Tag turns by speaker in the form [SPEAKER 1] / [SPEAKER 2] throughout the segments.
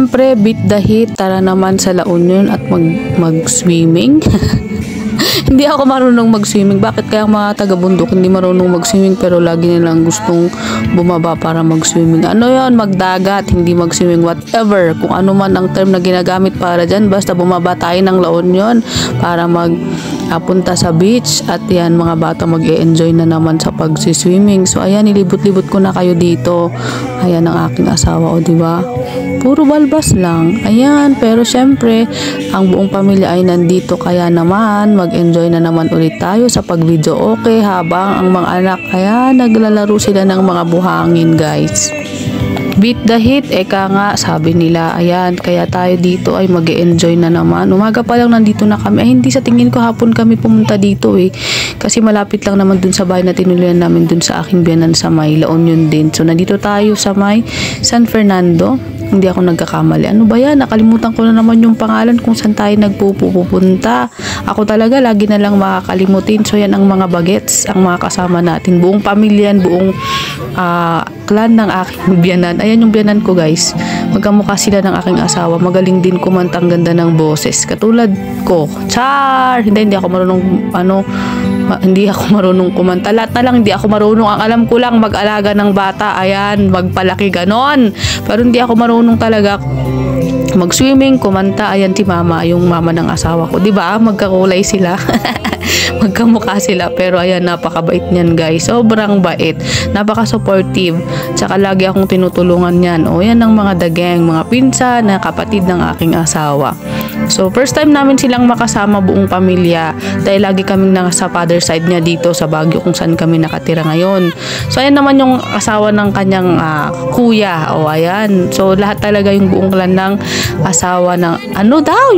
[SPEAKER 1] syempre, beat the heat. Tara naman sa La Union at mag-swimming. Hindi ako marunong mag-swimming. Bakit kaya mga taga-bundok hindi marunong mag-swimming pero lagi nilang gustong bumaba para mag-swimming? Ano yon? Magdagat, hindi mag-swimming, whatever. Kung ano man ang term na ginagamit para dyan, basta bumaba tayo ng La Union para punta sa beach at yan mga bata mag-e-enjoy na naman sa pag-swimming. So ayan, nilibot-libot ko na kayo dito. Ayan ang aking asawa, o diba? Puro balbas lang. Ayan, pero syempre ang buong pamilya ay nandito kaya naman mag-enjoy na naman ulit tayo sa pag-video okay habang ang mga anak kaya naglalaro sila ng mga buhangin, guys. Beat the heat, eka nga, sabi nila. Ayan, kaya tayo dito ay mag-e-enjoy na naman. Umaga pa lang nandito na kami. Ay, hindi, sa tingin ko hapon kami pumunta dito eh. Kasi malapit lang naman dun sa bahay na tinuloyan namin dun sa aking biyanan sa may La Union din. So, nandito tayo sa may San Fernando. Hindi ako nagkakamali. Ano ba yan? Nakalimutan ko na naman yung pangalan kung saan tayo nagpupunta. Ako talaga, lagi na lang makakalimutin. So, yan ang mga bagets, ang mga kasama natin. Buong pamilya, buong clan ng aking biyanan. Ayan yung biyanan ko, guys. Magkamukha sila ng aking asawa. Magaling din kumanta, ang ganda ng boses. Katulad ko. Char! Hindi ako marunong, hindi ako marunong kumanta. Lahat na lang, hindi ako marunong. Ang alam ko lang, mag-alaga ng bata. Ayan, magpalaki, ganon. Pero hindi ako marunong talaga mag-swimming, kumanta. Ayan si mama, yung mama ng asawa ko. Diba? Magkakulay sila. Magkamukha sila, pero ayan, napakabait niyan, guys. Sobrang bait, napaka-supportive, tsaka lagi akong tinutulungan niyan. O yan ang mga dagang, mga pinsan na kapatid ng aking asawa. So first time namin silang makasama buong pamilya dahil lagi kaming nasa father side niya dito sa Baguio kung saan kami nakatira ngayon. So ayan naman yung asawa ng kanyang kuya. O ayan, so lahat talaga yung buong clan ng asawa ng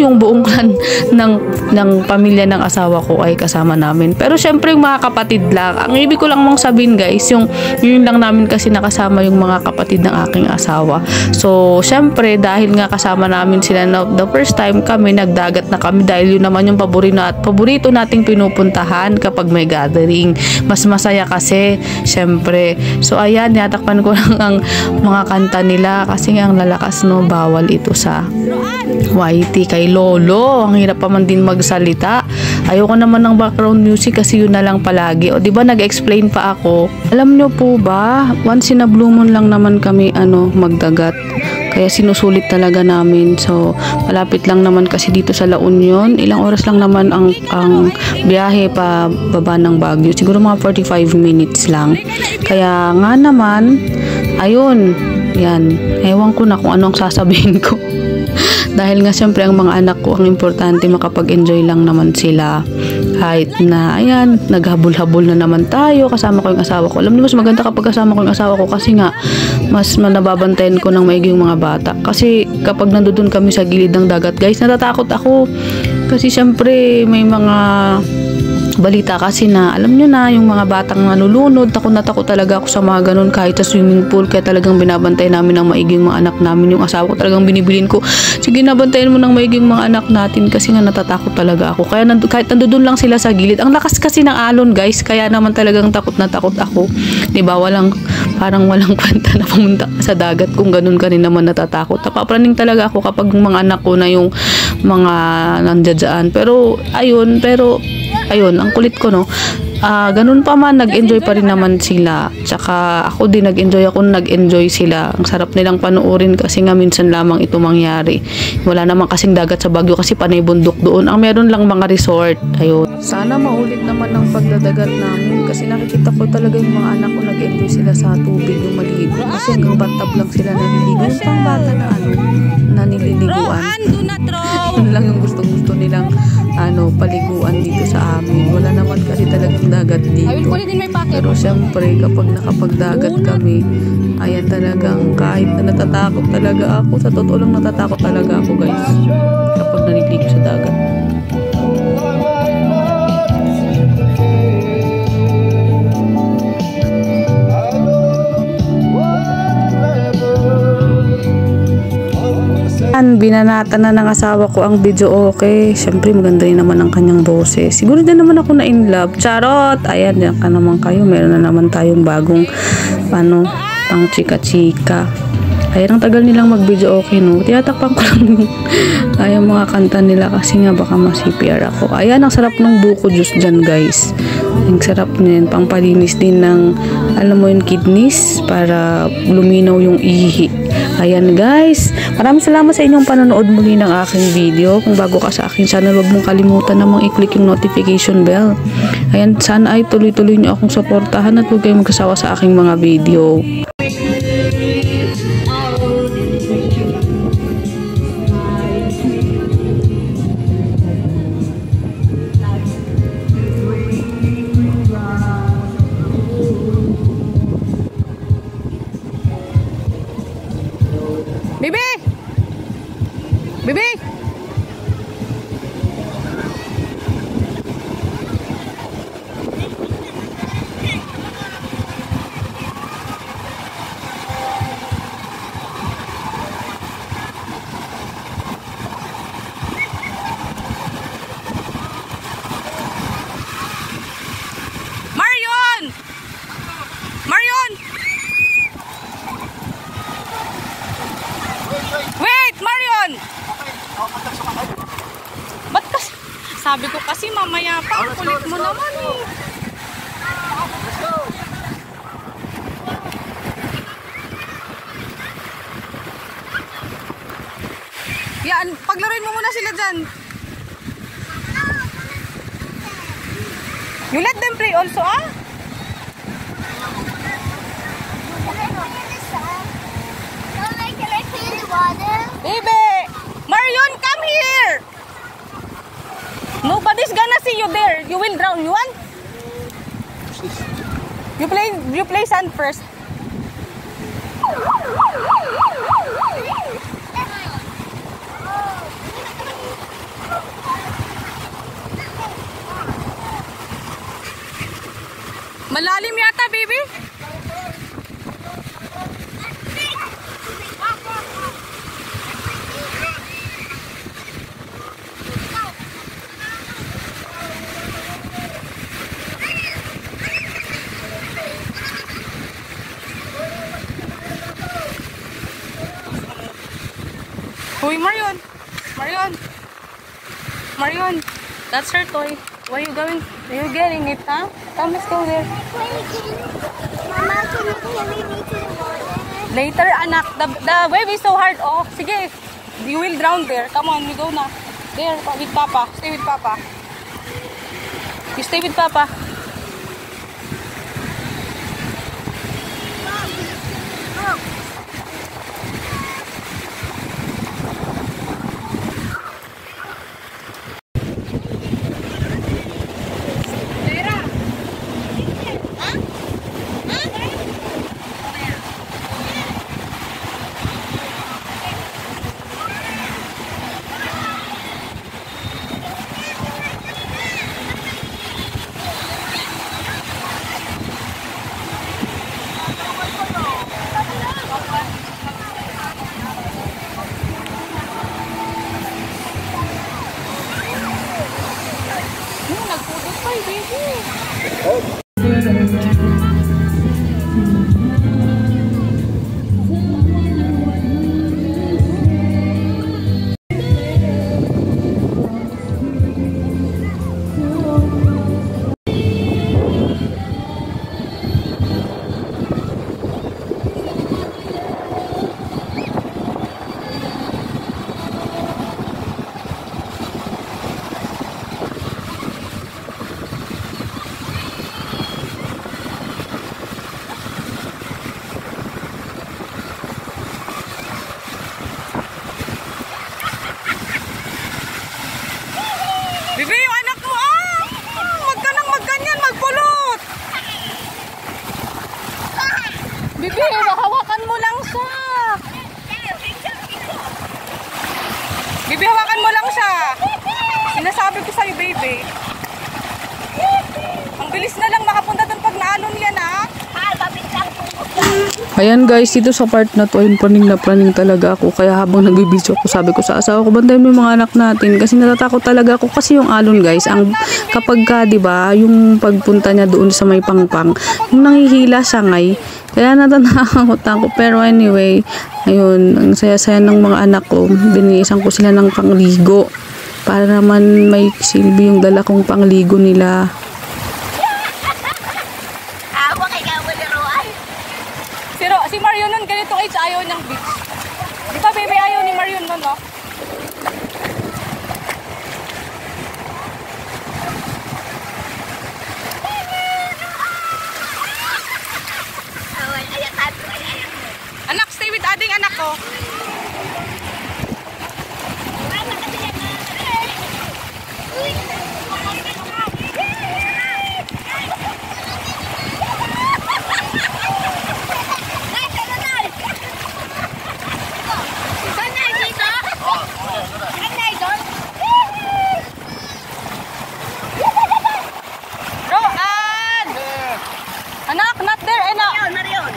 [SPEAKER 1] yung buong clan ng pamilya ng asawa ko ay kasama namin. Pero syempre yung mga kapatid lang. Ang ibig ko lang mong sabihin, guys, yun lang namin kasi nakasama yung mga kapatid ng aking asawa. So syempre dahil nga kasama namin sila the first time kami, nagdagat na kami dahil yun naman yung paborito nating pinupuntahan kapag may gathering. Mas masaya kasi syempre. So ayan, yatakpan ko lang ang mga kanta nila kasi nga ang lalakas, no, bawal ito sa YT kay Lolo. Ang hirap pa man din magsalita. Ayoko naman ng background music kasi yun na lang palagi. O diba nag-explain pa ako. Alam nyo po ba, once in a blue moon lang naman kami magdagat. Kaya sinusulit talaga namin. So malapit lang naman kasi dito sa La Union. Ilang oras lang naman ang biyahe pa baba ng Baguio. Siguro mga 45 minutes lang. Kaya nga naman, ayun, yan. Ewan ko na kung anong sasabihin ko. Dahil nga siyempre ang mga anak ko, ang importante makapag-enjoy lang naman sila. Kahit na, ayan, naghabol-habol na naman tayo, kasama ko yung asawa ko. Alam niyo, mas maganda kapag kasama ko yung asawa ko kasi nga, mas nababantayan ko ng maigi yung mga bata. Kasi kapag nandoon kami sa gilid ng dagat, guys, natatakot ako. Kasi siyempre, may mga balita kasi na, alam nyo na, yung mga batang nalulunod, takot na takot talaga ako sa mga ganun kahit sa swimming pool. Kaya talagang binabantay namin ng maigi yung mga anak namin. Yung asawa ko talagang binibilin ko, sige, nabantayan mo ng maigi yung mga anak natin kasi nga natatakot talaga ako. Kaya kahit nandoon lang sila sa gilid, ang lakas kasi ng alon, guys, kaya naman talagang takot na takot ako. Diba, parang walang kwenta na pumunta sa dagat kung ganun ka rin naman natatakot. Napapraning talaga ako kapag yung mga anak ko na yung mga nandiyan. Pero ayun, ang kulit ko, no. Ganun pa man, nag-enjoy pa rin naman sila. Tsaka ako din nag-enjoy sila. Ang sarap nilang panuorin kasi nga minsan lamang ito mangyari. Wala naman kasing dagat sa Baguio kasi panay bundok doon. Ang meron lang mga resort. Ayun. Sana maulit naman ang pagdadagat namin kasi nakikita ko talaga yung mga anak ko nag-enjoy sila sa tubig, yung maligo. Kasi hanggang bathtub lang sila naliligo. Yung pang bata na nililiguan. Yun lang yung gustong-gusto nilang paliguan dito sa amin. Wala naman kasi talagang dagat dito. Pero syempre kapag nakapagdagat kami, ayan, talagang kahit na natatakot talaga ako, sa totoo lang natatakot talaga ako, guys, kapag naliligo sa dagat. Binanatan na ng asawa ko ang video okay. Siyempre maganda rin naman ang kanyang boses. Siguro din naman ako na in love. Charot! Ayan, diyan ka naman kayo. Meron na naman tayong bagong pang chika-chika. Ayan, ang tagal nilang mag-video okay, no? Tinatakpan ko lang yung mga kanta nila kasi nga baka ma-CPR ako. Ayan, ang sarap ng buko juice dyan, guys. Ang sarap niyan. Pangpalinis din ng, alam mo yung kidneys para luminaw yung ihi. Ayan, guys. Maraming salamat sa inyong panonood muli ng aking video. Kung bago ka sa aking channel, huwag mong kalimutan namang i-click yung notification bell. Ayan, sana ay tuloy-tuloy niyo akong suportahan at huwag kayong magkasawa sa aking mga video.
[SPEAKER 2] Bibi! Bibi! Marion! Marion! Wait, Marion! Ba't kasi? Sabi ko kasi mamaya pa. Ang kulit mo naman eh. Yan, paglaruin mo muna sila dyan. You let them play also, ah? Baby! Marion, come here! Nobody's gonna see you there. You will drown. You want? You play sand first. Malalim yata, baby. Hoy, Marion! Marion! Marion! That's her toy. Where are you going? Are you getting it, huh? Come, let's go there.
[SPEAKER 3] Mama, can you carry me to the water?
[SPEAKER 2] Later, anak. The wave is so hard. Oh, sige. You will drown there. Come on, we go na. There, with Papa. Stay with Papa. You stay with Papa. Nagpudot pa, baby. Bibi, yung anak mo, wag ka nang magganyan, magpulot. Bibi, hawakan mo lang siya. Bibi, hawakan mo lang siya. Sinasabi ko sa'yo, baby. Ang bilis na lang makapunta doon pag naalon yan, ha?
[SPEAKER 3] Babit lang po.
[SPEAKER 1] Ayan guys, dito sa part na to, yung praning na praning talaga ako. Kaya habang nagbibideo ako, sabi ko sa asawa ko, bantayan mo yung mga anak natin. Kasi natatakot talaga ako. Kasi yung alon guys, kapag ka, diba, yung pagpunta niya doon sa may pangpang, yung nangihila siya ngay. Kaya natatakot ako. Pero anyway, ayun, ang saya-saya ng mga anak ko. Biniisan ko sila ng pangligo. Para naman may silbi yung dala kong pangligo nila.
[SPEAKER 2] Si Marion nun, ganito age, ayaw niyang beach. Di ba, baby, ayaw ni Marion nun, no? Anak, stay with ading anak ko. Anak, not there, anak. Marion.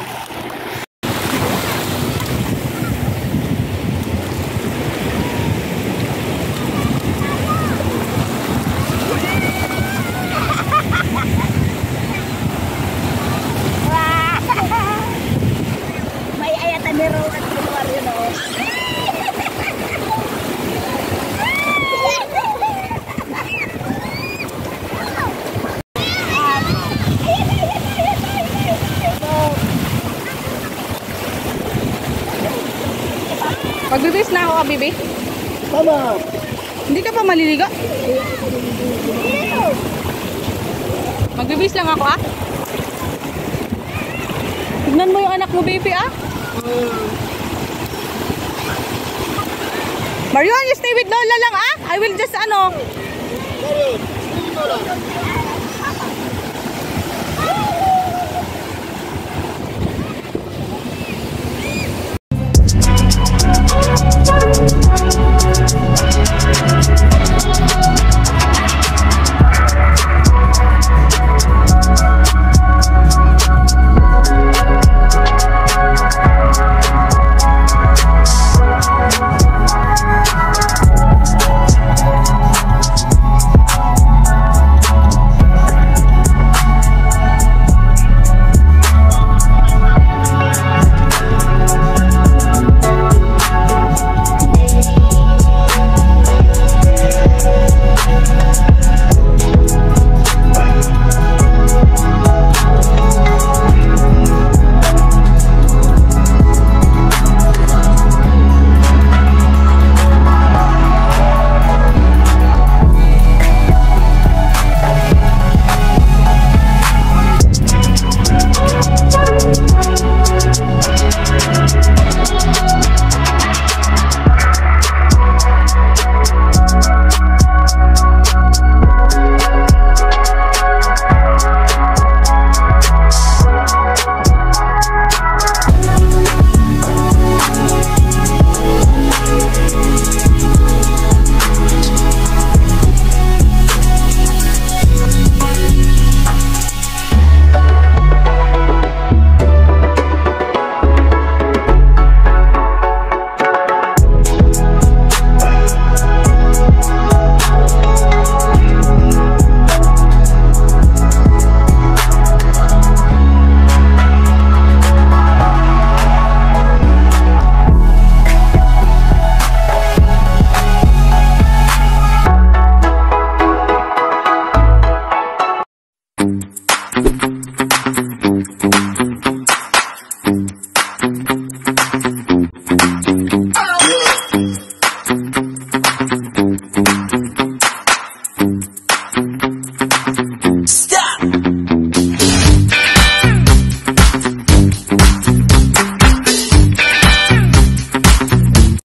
[SPEAKER 3] May ayatan ni Ro at Marion, oh.
[SPEAKER 2] Magbibis na ako, baby.
[SPEAKER 3] Mama.
[SPEAKER 2] Hindi ka pa maliligo? Magbibis lang ako, ah. Tignan mo yung anak mo, baby, ah. Marion, you stay with Lola lang, ah. I will just,